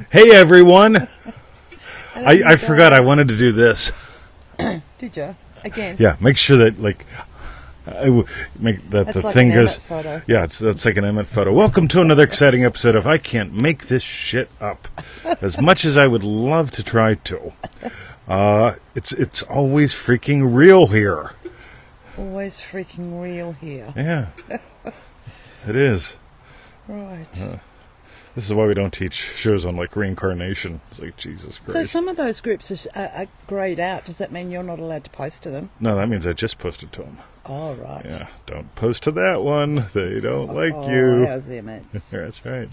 Hey everyone! I forgot I wanted to do this. Did you? Again? Yeah, make sure that make that That's the like thing an goes. Emmett photo. Yeah, that's like an Emmett photo. Welcome to another exciting episode of I Can't Make This Shit Up. As much as I would love to try to, it's always freaking real here. Always freaking real here. Yeah, it is. Right. This is why we don't teach shows on like reincarnation. It's like Jesus Christ. So some of those groups are greyed out. Does that mean you're not allowed to post to them? No, that means I just posted to them. Oh, right. Yeah, don't post to that one. They don't like you. How's the image? That's right.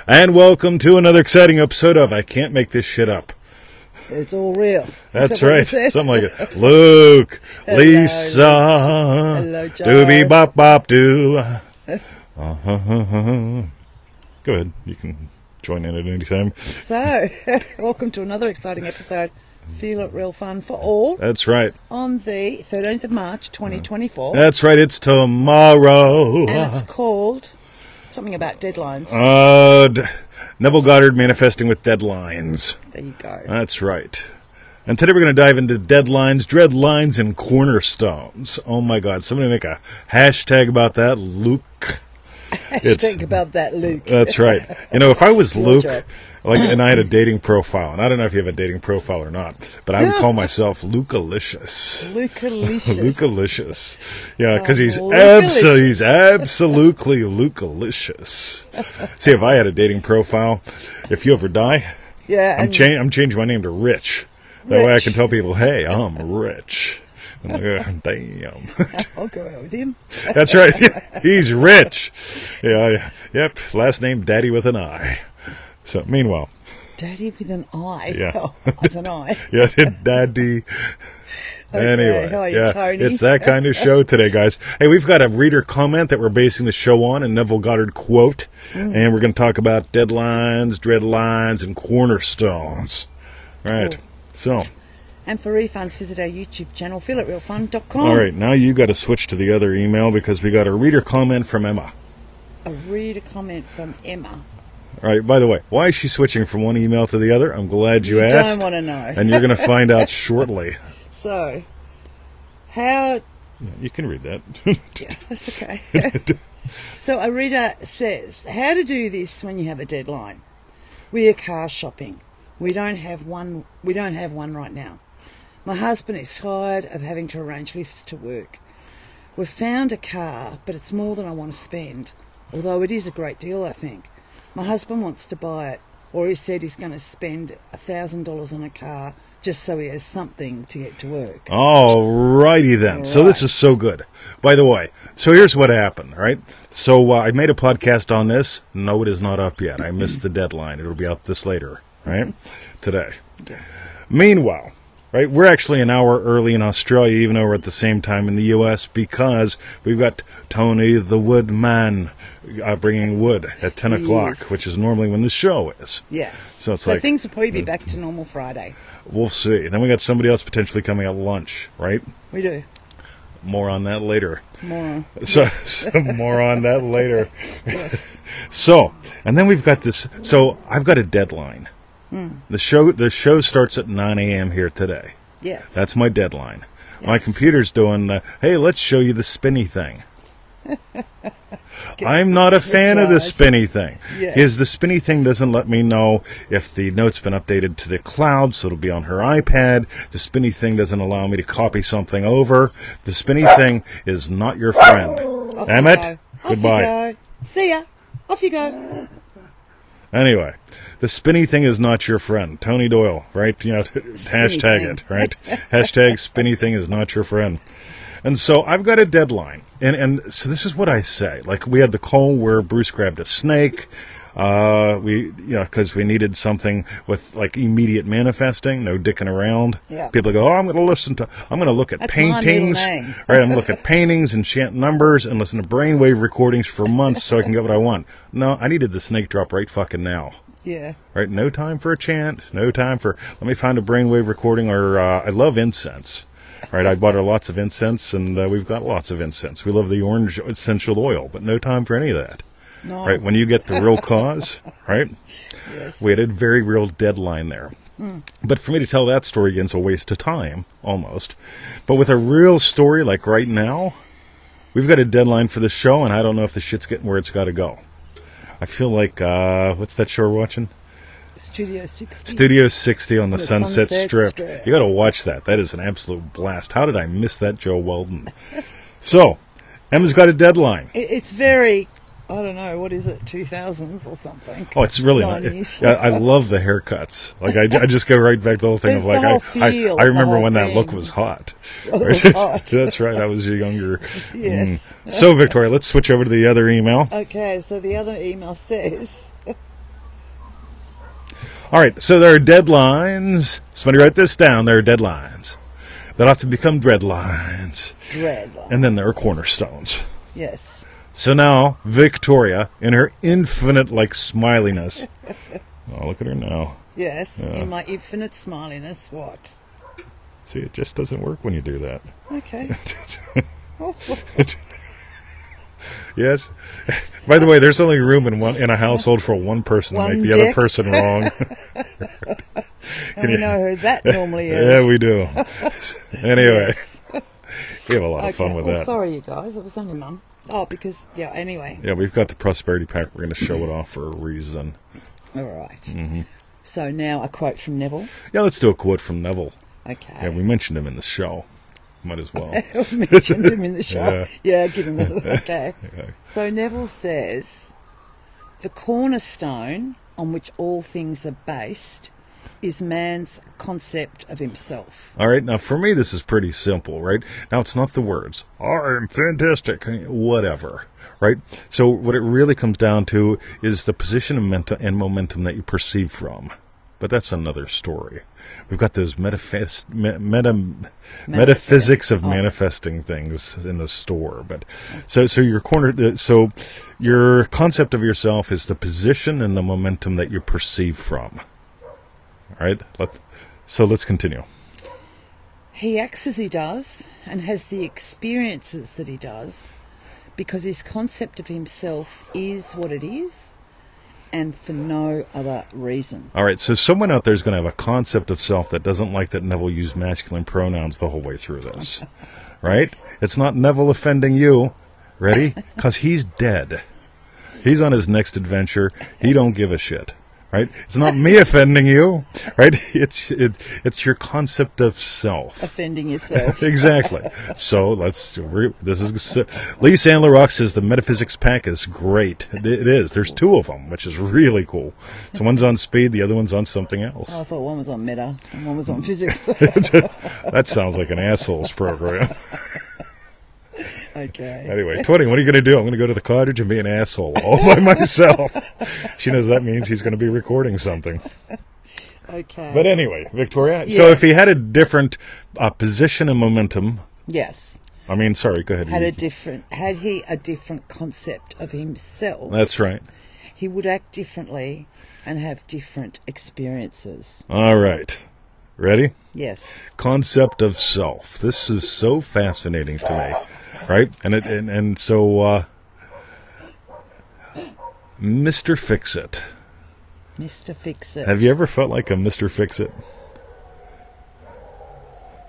And welcome to another exciting episode of I Can't Make This Shit Up. It's all real. That's right. Something like it. Luke, Hello, Lisa, Hello, Joe. doobie bop bop doo. Go ahead. You can join in at any time. So, welcome to another exciting episode. Feel it real fun for all. That's right. On the 13th of March, 2024. That's right. It's tomorrow. And it's called something about deadlines. Neville Goddard manifesting with deadlines. There you go. That's right. And today we're going to dive into deadlines, dreadlines, and cornerstones. Oh my God. Somebody make a hashtag about that, Luke. Think about that, Luke. That's right. You know, if I was Luke, job. and I had a dating profile, and I don't know if you have a dating profile or not, but I would call myself Luke-alicious. Luke-alicious. Luke-alicious. Yeah, because he's Luke-alicious. absolutely Luke-alicious. See, if I had a dating profile, if you ever die, Yeah, I'm changing my name to Rich. That way I can tell people, hey, I'm rich. And damn. I'll go out with him. That's right. He's rich. Yeah. Yep. Last name Daddy with an I. So meanwhile. Daddy with an I. Yeah. Oh, with an I. Yeah, Daddy. Okay, Anyway, how are you, yeah, Tony? it's that kind of show today, guys. Hey, we've got a reader comment that we're basing the show on, a Neville Goddard quote, and we're going to talk about deadlines, dreadlines, and cornerstones. Right. Cool. So. And for refunds, visit our YouTube channel, feelitrealfun.com. All right, now you got to switch to the other email because we got a reader comment from Emma. A reader comment from Emma. All right, by the way, why is she switching from one email to the other? I'm glad you asked. Don't want to know. And you're going to find out shortly. So, how... You can read that. Yeah, that's okay. So a reader says, how to do this when you have a deadline. We are car shopping. We don't have one right now. My husband is tired of having to arrange lifts to work. We've found a car, but it's more than I want to spend, although it is a great deal, I think. My husband wants to buy it, or he said he's going to spend $1,000 on a car just so he has something to get to work. All righty then. Right. So this is so good. By the way, so here's what happened, right? So I made a podcast on this. No, it is not up yet. I missed the deadline. It'll be out this later, right? Today. Yes. Meanwhile, right, we're actually an hour early in Australia, even though we're at the same time in the U.S., because we've got Tony the Woodman bringing wood at 10 o'clock, Yes. which is normally when the show is. Yes. So it's like, things will probably be back to normal Friday. we'll see. Then we got somebody else potentially coming at lunch, right? We do. More on that later. More. So more on that later. Yes. So, and then we've got this. So I've got a deadline. The show starts at 9 a.m. here today. Yes. That's my deadline. Yes. My computer's doing, hey, let's show you the spinny thing. I'm not a fan of the spinny thing. Yes. Because the spinny thing doesn't let me know if the note's been updated to the cloud, so it'll be on her iPad. The spinny thing doesn't allow me to copy something over. The spinny thing is not your friend. Off Emmett, you go. goodbye. Off you go. See ya. Off you go. Anyway, the spinny thing is not your friend. Tony Doyle, right? You know, hashtag thing. it, right? Hashtag spinny thing is not your friend. And so I've got a deadline. And so this is what I say. Like, we had the call where Bruce grabbed a snake. Because we needed something with like immediate manifesting, no dicking around. Yeah. People go, I'm going to look at That's paintings. my middle name. Right, I'm going to look at paintings and chant numbers and listen to brainwave recordings for months so I can get what I want. No, I needed the snake drop right fucking now. Yeah. Right, no time for a chant, no time for, let me find a brainwave recording, or I love incense. Right, I bought her lots of incense, and we've got lots of incense. We love the orange essential oil, but no time for any of that. No. right? When you get the real cause, right? Yes. We had a very real deadline there. But for me to tell that story again is a waste of time, almost. But with a real story like right now, we've got a deadline for the show, and I don't know if the shit's getting where it's got to go. I feel like, what's that show we're watching? Studio 60. Studio 60 on the Sunset Strip. Strip. You got to watch that. That is an absolute blast. How did I miss that, Joe Weldon? So, Emma's got a deadline. It's very, I don't know, what is it, 2000s or something? Oh, it's really 90s. not. I love the haircuts. Like I just go right back to the whole thing There's of like the whole feel I of the remember whole when that thing. look was hot. Oh, it was hot. That's right. I was younger. Yes. So Victoria, let's switch over to the other email. Okay, so the other email says, All right. So there are deadlines. Somebody write this down. There are deadlines that have to become dreadlines, dreadline. and then there are cornerstones. Yes. So now Victoria, in her infinite smiliness. Oh, look at her now. Yes, in my infinite smiliness, what? See, it just doesn't work when you do that. Okay. Yes. By the way, there's only room in a household for one person to One make the other dick. person wrong. And we know who that normally is. Yeah, we do. Anyway, Yes. we have a lot of fun with that. Sorry, you guys. It was only Mum. Oh, because, yeah, anyway. Yeah, we've got the prosperity pack. We're going to show it off for a reason. All right. So now a quote from Neville. Yeah, let's do a quote from Neville. Okay. Yeah, we mentioned him in the show. Might as well. We mentioned him in the show. Yeah. Yeah, give him a little. Okay. So Neville says, the cornerstone on which all things are based is man's concept of himself. All right, now for me, this is pretty simple, right? Now, it's not the words. I'm fantastic, whatever, right? So what it really comes down to is the position and momentum that you perceive from. But that's another story. We've got those metaphysics of manifesting things in the store. But so your concept of yourself is the position and the momentum that you perceive from. All right? So let's continue. He acts as he does and has the experiences that he does because his concept of himself is what it is and for no other reason. All right, so someone out there is going to have a concept of self that doesn't like that Neville used masculine pronouns the whole way through this, right? It's not Neville offending you. Ready? Because he's dead. He's on his next adventure. He don't give a shit. Right? It's not me offending you, right? It's your concept of self. Offending yourself. Exactly. So Lee Sandler Rock says the metaphysics pack is great. It is. There's two of them, which is really cool. So one's on speed, the other one's on something else. I thought one was on meta and one was on physics. That sounds like an assholes program. Okay. Anyway, Twitty, what are you going to do? I'm going to go to the cottage and be an asshole all by myself. She knows that means he's going to be recording something. Okay. But anyway, Victoria, Yes. so if he had a different position and momentum, Yes. I mean, sorry, go ahead. Had he a different concept of himself, That's right. he would act differently and have different experiences. All right. Ready? Yes. Concept of self. This is so fascinating to me, right? And so Mr. Fix-It. Mr. Fix-It. Have you ever felt like a Mr. Fix-It?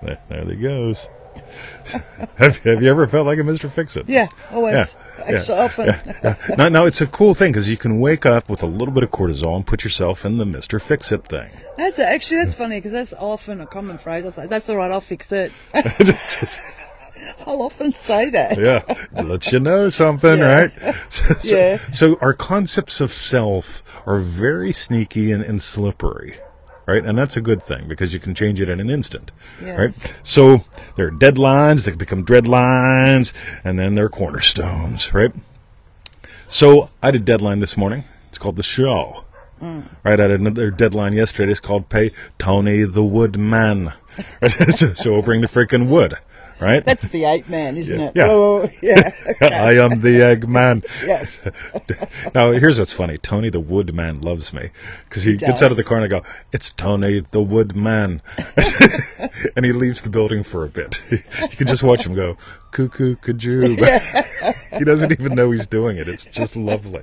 There he goes. Have you ever felt like a Mr. Fix-It? Yeah, always. Yeah, Actually, yeah, often. yeah. No, it's a cool thing because you can wake up with a little bit of cortisol and put yourself in the Mr. Fix-It thing. That's funny because that's often a common phrase. I was like, that's all right, I'll fix it. I'll often say that. Yeah, let you know something, Yeah. right? So our concepts of self are very sneaky and slippery, right? And that's a good thing because you can change it in an instant, Yes. right? So there are deadlines that become dreadlines, and then there are cornerstones, right? So I had a deadline this morning. It's called the show. Right, I had another deadline yesterday. It's called Pay Tony the Woodman. Right? So we'll bring the freaking wood. right? That's the ape man, isn't it? Yeah. Oh, yeah. Okay. I am the egg man. Yes. Now, here's what's funny. Tony the wood man loves me because he gets out of the car and I go, "It's Tony the wood man." And he leaves the building for a bit. You can just watch him go, cuckoo, kajoo. He doesn't even know he's doing it. It's just lovely.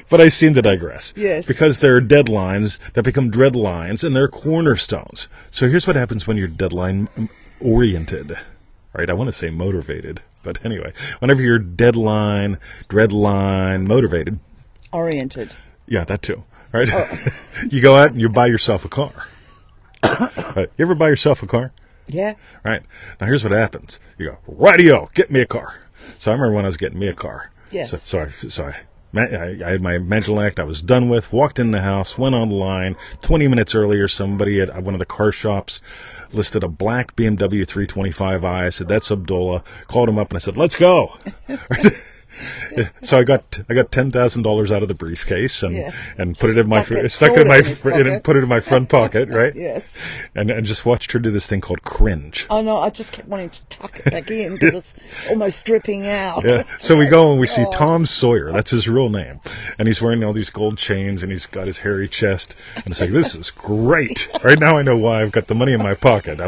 But I seem to digress. Yes. Because there are deadlines that become dread lines and they're cornerstones. So here's what happens when you're deadline oriented. Right? I want to say motivated. But anyway, whenever you're deadline, dreadline, motivated. Oriented. Yeah, that too. Right? Oh. You go out and you buy yourself a car. You ever buy yourself a car? Yeah. Right. Now here's what happens. You go, rightio, get me a car. So I remember when I was getting me a car. Yes. So I had my mental act I was done with, walked in the house, went online. 20 minutes earlier, somebody at one of the car shops listed a black BMW 325i. I said, that's Abdullah. Called him up and I said, let's go. So I got $10,000 out of the briefcase and put it in my put it in my front pocket, right? Yes. And just watched her do this thing called cringe. Oh no, I just kept wanting to tuck it back in because it's almost dripping out. Yeah. So we go and we see Tom Sawyer. That's his real name, and he's wearing all these gold chains and he's got his hairy chest. And it's like, this is great. Right now I know why. I've got the money in my pocket.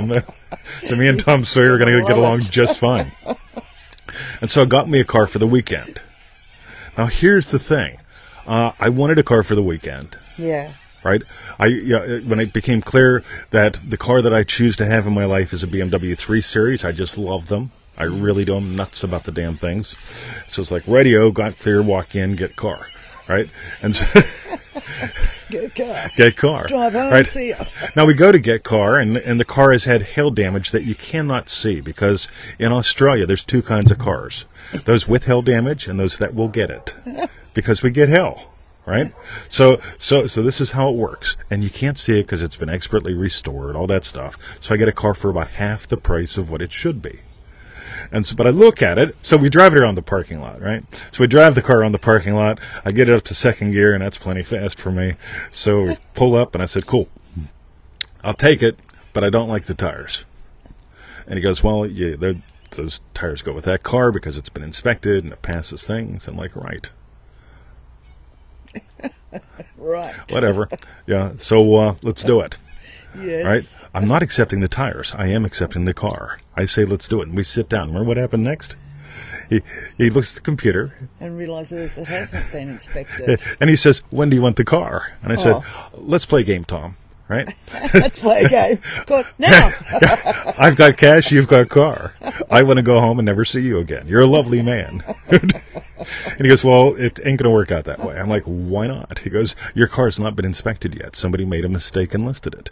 So me and Tom Sawyer are going to get along just fine. And so I got me a car for the weekend. Now, here's the thing. I wanted a car for the weekend. Yeah. Right? When it became clear that the car that I choose to have in my life is a BMW 3 Series, I just love them. I really do. I'm nuts about the damn things. So it's like, radio, got clear, walk in, get car. Right? And so... Get car. Drive home, right? see ya. Now we go to get car, and the car has had hail damage that you cannot see because in Australia there's two kinds of cars: those with hail damage and those that will get it, because we get hail, right? So this is how it works, and you can't see it because it's been expertly restored, all that stuff. So I get a car for about half the price of what it should be. But I look at it, so we drive it around the parking lot, right? So we drive the car around the parking lot, I get it up to second gear, and that's plenty fast for me. So we pull up, and I said, cool, I'll take it, but I don't like the tires. And he goes, well, yeah, those tires go with that car because it's been inspected, and it passes things. I'm like, right. Right. Whatever. Yeah, so let's do it. Yes. Right? I'm not accepting the tires. I am accepting the car. I say, let's do it. And we sit down. Remember what happened next? He looks at the computer. And realizes it hasn't been inspected. And he says, when do you want the car? And I said, let's play a game, Tom. Right? Let's play a game. Good. Now. I've got cash. You've got car. I want to go home and never see you again. You're a lovely man. And he goes, well, it ain't going to work out that way. I'm like, why not? He goes, your car's not been inspected yet. Somebody made a mistake and listed it.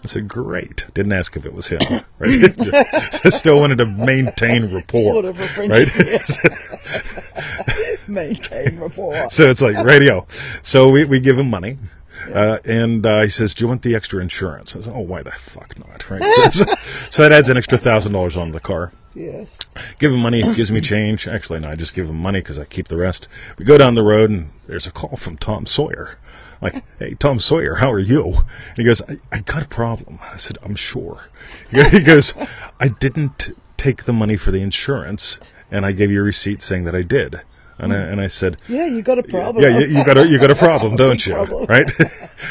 I said, great. Didn't ask if it was him. Right? Just still wanted to maintain rapport. Sort of a friendship. Right? Maintain rapport. So it's like radio. So we give him money. And he says, do you want the extra insurance? I said, oh, why the fuck not? Right? So that adds an extra $1,000 on the car. Yes. Give him money, gives me change. Actually, no, I just give him money because I keep the rest. We go down the road, and there's a call from Tom Sawyer. I'm like, hey, Tom Sawyer, how are you? And he goes, I got a problem. I said, I'm sure. He goes, I didn't take the money for the insurance, and I gave you a receipt saying that I did. And I said, yeah, you got a problem. Yeah, you got a problem, don't you? Problem. Right?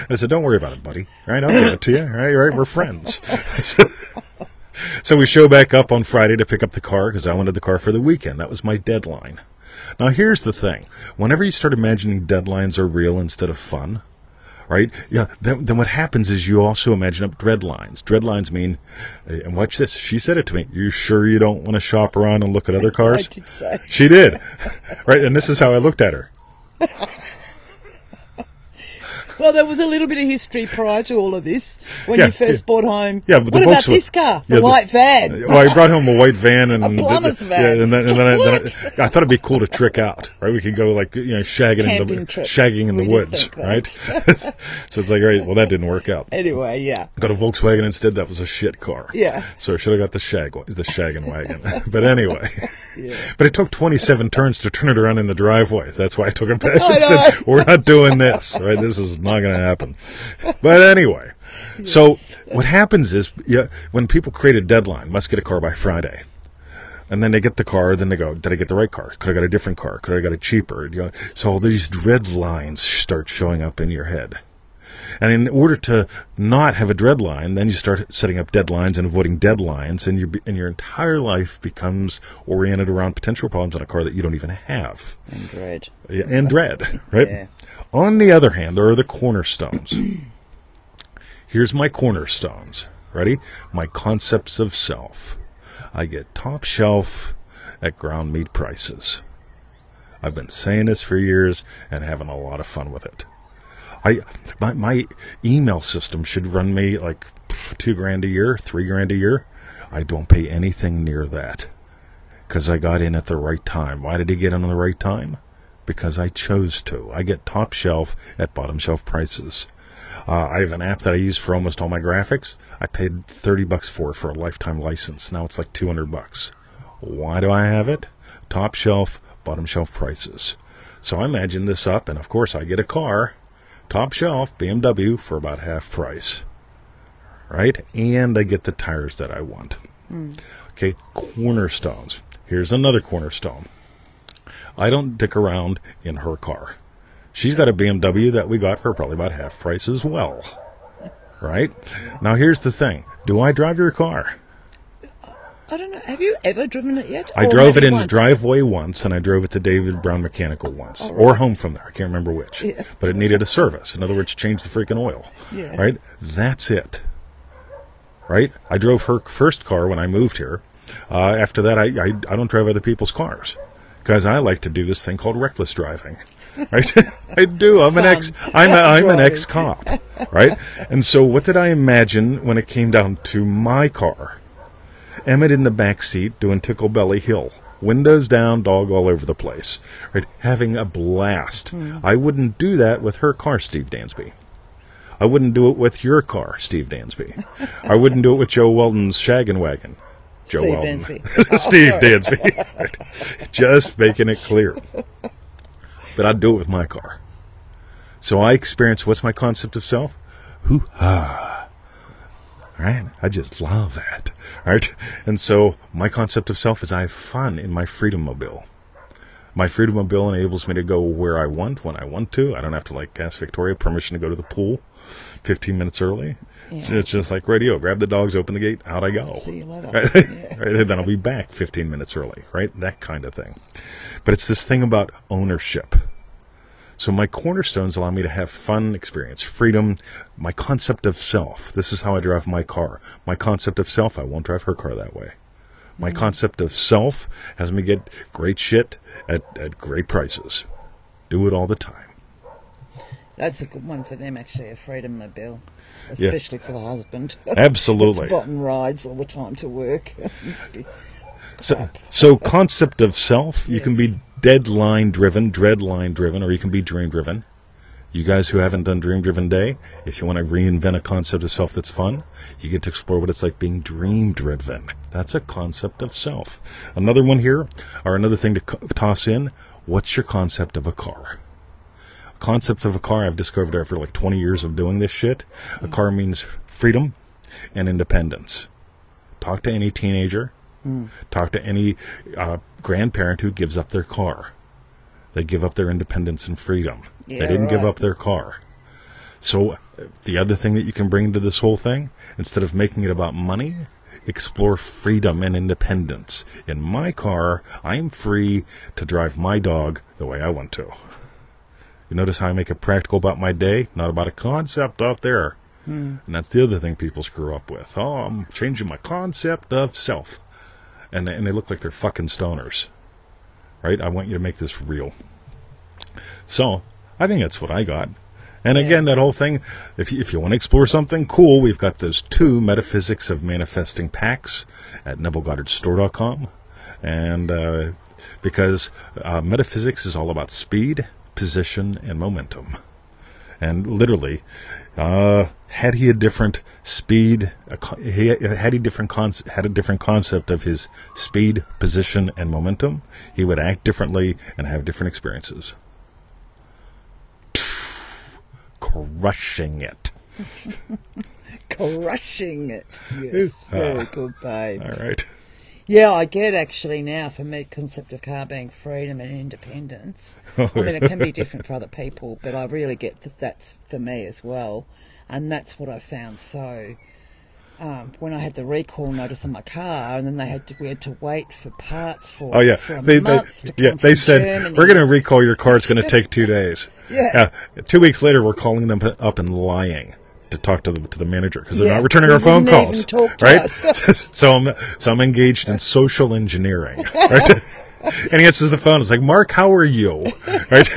I said, don't worry about it, buddy. Right? I'll give it to you. Right? We're friends. So we show back up on Friday to pick up the car because I wanted the car for the weekend. That was my deadline. Now, here's the thing. Whenever you start imagining deadlines are real instead of fun, right? Yeah. Then what happens is you also imagine up dreadlines. Dreadlines mean, and watch this. She said it to me. You sure you don't want to shop around and look at other cars? I did say. She did. Right. And this is how I looked at her. Well, there was a little bit of history prior to all of this when you first bought home. Yeah, but what about this car? The white van. Well, I brought home a white van and a plumber's van. Yeah, and then I thought it'd be cool to trick out, right? We could go like shagging in the woods, right? So it's like, right, well, that didn't work out. Anyway, yeah. Got a Volkswagen instead. That was a shit car. Yeah. So I should have got the shagging wagon. But anyway. Yeah. But it took 27 turns to turn it around in the driveway. That's why I took it back I and said, we're not doing this, right? This is not going to happen. But anyway, yes. So what happens is when people create a deadline, must get a car by Friday. And then they get the car, then they go, did I get the right car? Could I got a different car? Could I got it cheaper? So all these dread lines start showing up in your head. And in order to not have a dread line, then you start setting up deadlines and avoiding deadlines, and your entire life becomes oriented around potential problems on a car that you don't even have. And dread. Yeah, and dread, right? Yeah. On the other hand, there are the cornerstones. Here's my cornerstones. Ready? My concepts of self. I get top shelf at ground meat prices. I've been saying this for years and having a lot of fun with it. My email system should run me like $2,000 a year, $3,000 a year. I don't pay anything near that because I got in at the right time. Why did I get in at the right time? Because I chose to. I get top shelf at bottom shelf prices. I have an app that I use for almost all my graphics. I paid $30 for a lifetime license. Now it's like $200. Why do I have it? Top shelf, bottom shelf prices. So I imagine this up, and of course I get a car, top shelf, BMW, for about half price. Right? And I get the tires that I want. Okay, cornerstones. Here's another cornerstone. I don't dick around in her car. She's got a BMW that we got for probably about half price as well. Right? Now, here's the thing. Do I drive your car? I don't know. Have you ever driven it yet? I drove it in the driveway once, and I drove it to David Brown Mechanical once. Or home from there. I can't remember which. Yeah. But it needed a service. In other words, change the freaking oil. Yeah. Right? That's it. Right? I drove her first car when I moved here. After that, I don't drive other people's cars. Because I like to do this thing called reckless driving. Right? I do. I'm an ex-cop. Right? And so what did I imagine when it came down to my car? Emmett in the back seat doing Tickle Belly Hill. Windows down, dog all over the place. Right? Having a blast. I wouldn't do that with her car, Steve Dansby. I wouldn't do it with your car, Steve Dansby. I wouldn't do it with Joe Weldon's Shaggin' Wagon. Joe Steve Weldon. Dansby. Steve Dansby. Right. Just making it clear. But I'd do it with my car. So I experience, what's my concept of self? Hoo-ha. Right? I just love that. Right? And so my concept of self is I have fun in my Freedom Mobile. My Freedom Mobile enables me to go where I want, when I want to. I don't have to ask Victoria permission to go to the pool 15 minutes early. Yeah. It's just like radio. Grab the dogs, open the gate, out I go. See you later. Right? Yeah. Right? Then I'll be back 15 minutes early. Right? That kind of thing. But it's this thing about ownership. So my cornerstones allow me to have fun experience, freedom, my concept of self. This is how I drive my car. My concept of self, I won't drive her car that way. My concept of self has me get great shit at great prices. Do it all the time. That's a good one for them, actually, a Freedom Mobile. Especially for the husband. Absolutely. It's bottom rides all the time to work. So concept of self, you can be deadline driven, dreadline driven, or you can be dream driven. You guys who haven't done Dream Driven Day, if you want to reinvent a concept of self that's fun, you get to explore what it's like being dream driven. That's a concept of self. Another one here, or another thing to toss in, what's your concept of a car? Concept of a car, I've discovered after 20 years of doing this shit, a car means freedom and independence. Talk to any teenager. Talk to any grandparent who gives up their car. They give up their independence and freedom. Yeah, they didn't give up their car. So the other thing that you can bring to this whole thing, instead of making it about money, explore freedom and independence. In my car, I'm free to drive my dog the way I want to. You notice how I make it practical about my day, not about a concept out there. And that's the other thing people screw up with. Oh, I'm changing my concept of self. And they look like they're fucking stoners. Right? I want you to make this real. So, I think that's what I got. And again, that whole thing, if you want to explore something cool, we've got those 2 Metaphysics of Manifesting packs at NevilleGoddardStore.com. And because metaphysics is all about speed, position, and momentum. And literally, had he a different speed, had a different concept of his speed, position, and momentum, he would act differently and have different experiences. Crushing it. Crushing it. Yes, very good, babe. All right. Yeah, I get actually now for me concept of car being freedom and independence. I mean, it can be different for other people, but I really get that that's for me as well. And that's what I found so... when I had the recall notice on my car, and then we had to wait for parts for a month to come they from said, Germany. we're going to recall your car. It's going to take 2 days. Yeah. 2 weeks later, we're calling them up and lying to talk to the manager because they're not returning our They phone didn't calls. even talk to right? us. So I'm engaged in social engineering. Right? And he answers the phone. It's like, Mark, how are you? Right?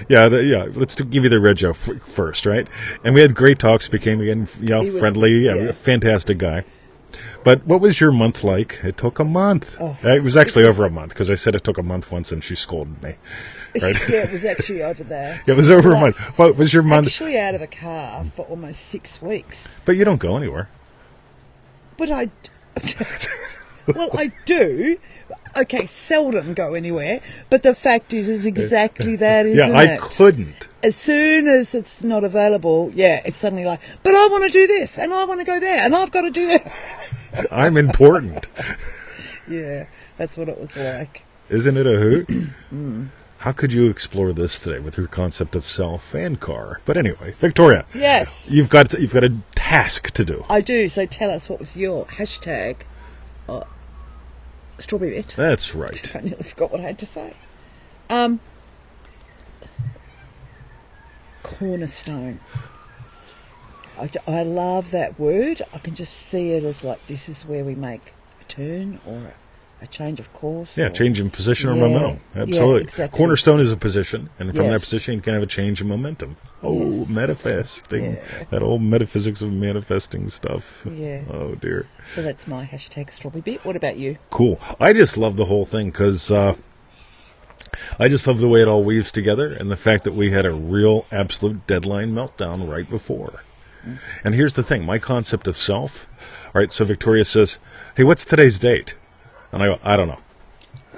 Let's give you the rego first, right? And we had great talks, became again, friendly, fantastic guy. But what was your month like? It took a month. It was actually over a month because I said it took a month once and she scolded me. Right? Yeah, it was actually over there. It was over a month. What was your month? Actually out of the car for almost 6 weeks. But you don't go anywhere. But I do. Okay, seldom go anywhere. But the fact is exactly that, isn't it? Yeah, I couldn't. As soon as it's not available, it's suddenly like, but I want to do this, and I want to go there, and I've got to do that. I'm important. Yeah, that's what it was like. Isn't it a hoot? How could you explore this today with your concept of self and car? But anyway, Victoria. Yes. You've got a task to do. I do. So tell us, what was your hashtag? Strawberry bit. That's right. I nearly forgot what I had to say. Cornerstone. I love that word. I can just see it as like, this is where we make a turn or a change of course. Yeah, change in position or momentum. Absolutely. Yeah, exactly. Cornerstone is a position, and from that position you can have a change in momentum. Oh, manifesting. Yeah. That old metaphysics of manifesting stuff. Yeah. Oh, dear. So that's my hashtag strawberry bit. What about you? Cool. I just love the whole thing because I just love the way it all weaves together and the fact that we had a real absolute deadline meltdown right before. And here's the thing. My concept of self, all right, so Victoria says, hey, what's today's date? And I go, I don't know.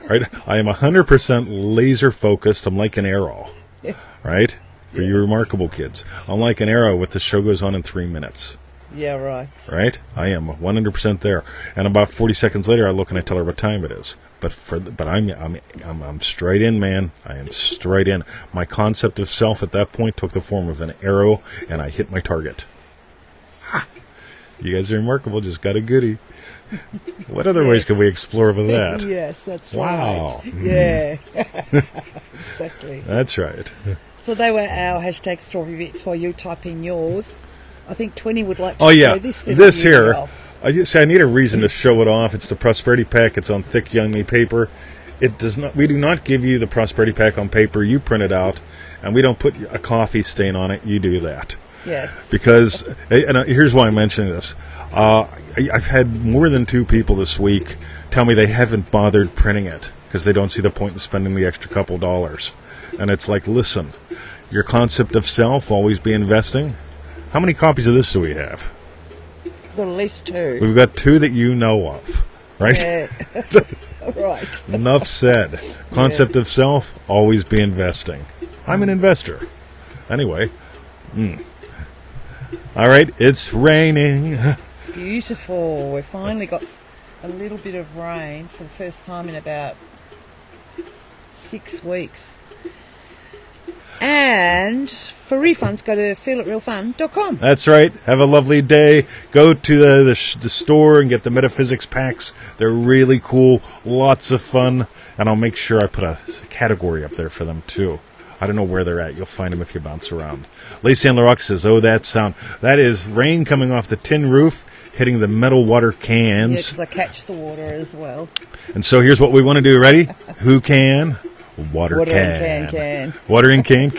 Right? I am 100% laser focused. I'm like an arrow. Right? For you remarkable kids. I'm like an arrow with the show goes on in 3 minutes. Yeah, right. Right? I am 100% there. And about 40 seconds later, I look and I tell her what time it is. But I'm straight in, man. I am straight in. My concept of self at that point took the form of an arrow, and I hit my target. Ha! You guys are remarkable. Just got a goodie. What other ways can we explore with that? Yes, that's wow. right. Yeah. Exactly. That's right. So they were our hashtag strawberry bits while you type in yours. I think 20 would like to show this. This here. I need a reason to show it off. It's the Prosperity Pack. It's on thick, yummy paper. It does not. We do not give you the Prosperity Pack on paper. You print it out, and we don't put a coffee stain on it. You do that. Yes. Because, and here's why I'm mentioning this. I've had more than 2 people this week tell me they haven't bothered printing it because they don't see the point in spending the extra couple dollars. And it's like, listen, your concept of self, always be investing. How many copies of this do we have? We've got at least 2. We've got 2 that you know of, right? Yeah. Right. Enough said. Concept of self, always be investing. I'm an investor. Anyway. All right, it's raining. It's beautiful. We've finally got a little bit of rain for the first time in about 6 weeks. And for refunds, go to feelitrealfun.com. That's right. Have a lovely day. Go to the store and get the Metaphysics packs. They're really cool. Lots of fun. And I'll make sure I put a category up there for them, too. I don't know where they're at. You'll find them if you bounce around. Lacey and LaRock says, oh, that sound. That is rain coming off the tin roof, hitting the metal water cans. Yeah, because I catch the water as well. And so here's what we want to do. Ready? Who can? Water can. Can. Water in can.